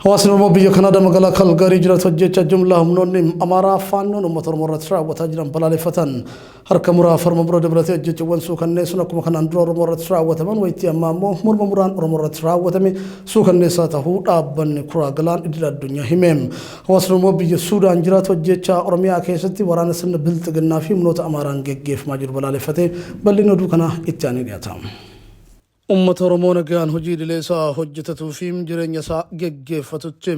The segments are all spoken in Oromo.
حواسن الموبية كندا مقالا كالغاري جرات وجيتش جملة منونم أمارا فانون ومطر مرات شرع وتاجران بلالي فتن هركا مرا فرم برود بلاتي أجيتش وانسو كان نيسونا كما كان اندرور مرات شرع وتمن ويتي أمامو مرم مران مرات شرع وتمي سوكا نيساته أبن كرا غلان إدلا الدنيا هميم حواسن الموبية سودان جرات وجيتش أرميا كيستي ورانا سن بلتغنا في منوت أماران جيف ماجر بلالي فتي بلينو دوكنا إتاني دياتام oromoo nagaan hojii dileesaa hojjetatu fi jireenya isaa geggeeffatutti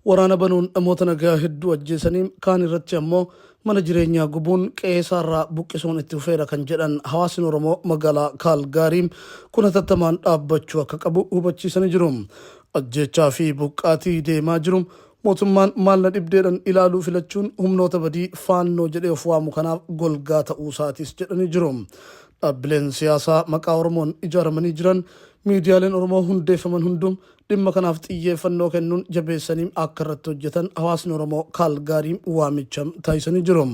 waraana banuun namoota nagaa hedduu ajjeesanii kaan irratti ammoo mana jireenyaa gubuun qe'eesaarraa buqqisuun itti fufeera kan jedhan hawaasni Oromoo magaalaa Kaalgaarii kun hatattamaan dhaabbachuu akka qabu hubachiisanii jiru. Ajjechaa fi buqqaatii deemaa jiru mootummaan maalna dhibdeedhaan ilaaluu filachuun humnoota badii faannoo jedhee of waamu kanaaf golgaa ta'uu isaatis jedhanii jiru. Dhaabbileen siyaasaa maqaa Oromoon ijaaramanii jiran miidiyaaleen Oromoo hundeeffaman hundum dhimma kanaaf xiyyeeffannoo kennuun jabeessanii akka irratti hojjetan hawaasni Oromoo Kaalgaarii waamicha taasisanii jiru.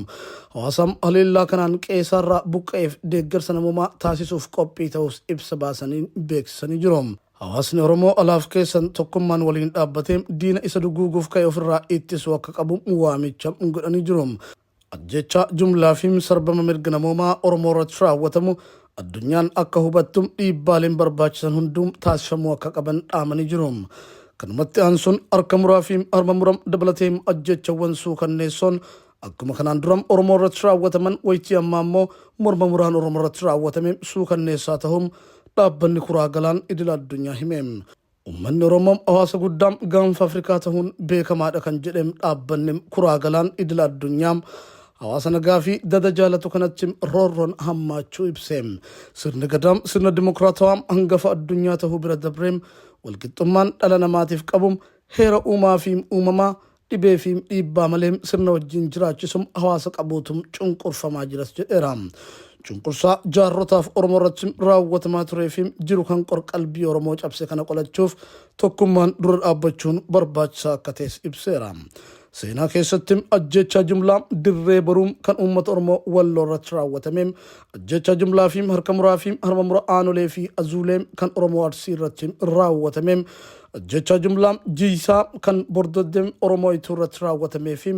Hawaasni haleellaa kanaan qe'eerraa buqqa'eef deeggarsa namoomaa taasisuuf qophii ta'us ibsa baasanii beeksisanii jiru. Hawaasni Oromoo alaaf keessan tokkummaan waliin dhaabbatee diina isa duguuguuf ka'e ofirraa ittisuu akka qabu waamicha godhanii jiru. Ajjecha jumlaa fi sarbama mirga namoomaa Oromoo irratti raawwatamu addunyaan akka hubattu dhiibbaaleen barbaachisan hundum taasifamuu akka qaban dhaamanii jiru. Kanumatti aansuun harka muraa fi harma muram dabalatee ajjechawwan suukanneessoon akkuma kanaan duram Oromoo irratti raawwataman wayitii ammaa immoo morma muraan Oromoo irratti raawwatame suukanneessaa ta'uun dhaabbanni kuraa galaan idila addunyaa hime. Uummanni Oromoo hawaasa guddaa gaanfa Afrikaa ta'uun beekamaadha kan jedhe dhaabbanni kuraa galaan idila addunyaa hawaasa nagaa fi dada jaalatu kanatti roorroon hammaachuu ibse. Sirni gadaa sirna dimokiraatawaa hangafa addunyaa ta'uu bira dabree walqixxummaan dhala namaatiif qabu heera uumaa fi uumamaa dhibee fi dhiibbaa malee sirna wajjin jiraachisuun hawaasa qabuutum cunqurfamaa jiras jedheera. Cunqursaa jaarrotaaf Oromoo irratti raawwatamaa turee fi jiru kan qorqalbii Oromoo cabse kana qolachuuf tokkummaan dura dhaabbachuun barbaachisaa akka ta'es ibseera. Seenaa keessatti ajjechaa jumlaa dirree baruum kan uummata Oromoo walloo irratti raawwatame ajjechaa jumlaa fi harka muraa fi harma mura aanolee fi azuulee kan Oromoo Arsii irratti raawwatame ajjechaa jumlaa jiisaa kan bordoddee Oromoo Ituu irratti raawwatame fi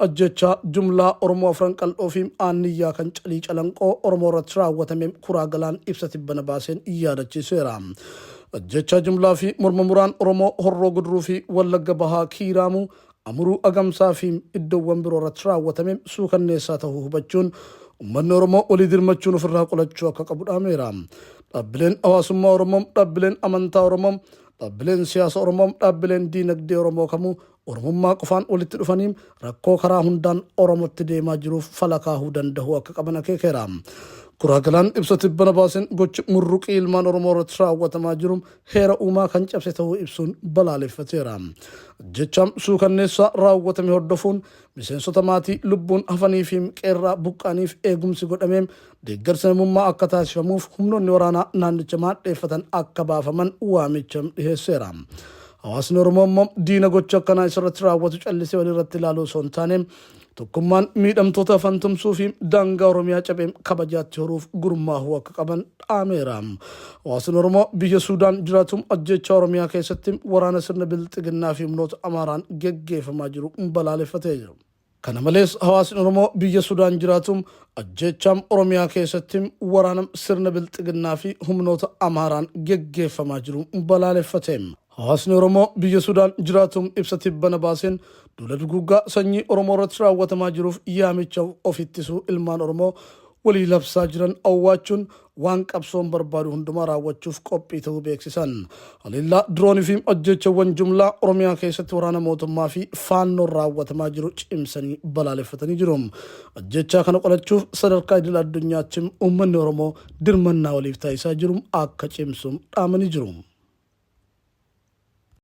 ajjechaa jumlaa Oromoo Afran Qal'oo fi Aaniyyaa kan Calii Calanqoo Oromoo irratti raawwatame kuraa galaan ibsa tibbana baaseen yaadachiiseera. Ajjechaa jumlaa fi morma muraan Oromoo Horroo Guduruu fi Wallagga Bahaa Kiiraamuu Amuruu Agamsaa fi iddoowwan biroo irratti raawwatame suukanneessaa ta'uu hubachuun uummanni Oromoo walii dirmachuun ofirraa qolachuu akka qabu dhaameera. Dhaabbileen hawaasummaa Oromoo, dhaabbileen amantaa Oromoo, dhaabbileen siyaasa Oromoo, dhaabbileen diinagdee Oromoo kamuu Oromummaa qofaan walitti dhufanii rakkoo karaa hundaan Oromootti deemaa jiruuf fala kaahuu danda'u akka qaban akeekeera. Kuraa galaan ibsa tibbana baaseen gochi murruqii ilmaan Oromoo irratti raawwatamaa jiru heera uumaa kan cabse ta'uu ibsuun balaaleffateera. Ajjechaa suukanneessaa raawwatame hordofuun miseensota maatii lubbuun hafanii fi qeerraa buqqaaniif eegumsi godhamee deeggarsa namummaa akka taasifamuuf humnoonni waraanaa naannicha maadheeffatan akka baafaman waamicha dhiheesseera. Hawaasni Oromoo immoo diina gocha akkanaa isarratti raawwatu callisee walirratti ilaaluu osoo hin taane tokkummaan miidhamtoota fantumsuu fi daangaa Oromiyaa cabee kabajaatti horuuf gurmaa'uu akka qaban dhaameera. Hawaasni Oromoo biyya Suudaan jiraatu ajjechaa Oromiyaa keessatti waraana sirna bilxiginnaa fi humnoota Amaaraan geggeeffamaa jiru balaaleffatee jira. Kana malees hawaasni Oromoo biyya Suudaan jiraatu ajjechaa Oromiyaa keessatti waraana sirna bilxiginnaa fi humnoota Amaaraan geggeeffamaa jiru balaaleffatee. Hawaasni Oromoo biyya Suudaan jiraatu ibsa tibbana baaseen duula duguuggaa sanyii Oromoo irratti raawwatamaa jiruuf yaamicha of ittisuu ilmaan Oromoo walii labsaa jiran awwaachuun waan qabsoon barbaadu hundumaa raawwachuuf qophii ta'uu beeksisan. Haleellaa diroonii fi ajjechawwan jumlaa Oromiyaa keessatti waraana mootummaa fi faannoon raawwatamaa jiru cimsanii balaaleffatanii jiru. Ajjechaa kana qolachuuf sadarkaa idil addunyaatti uummanni Oromoo dirmannaa waliif taasisaa jiru akka cimsuun dhaamanii jiru.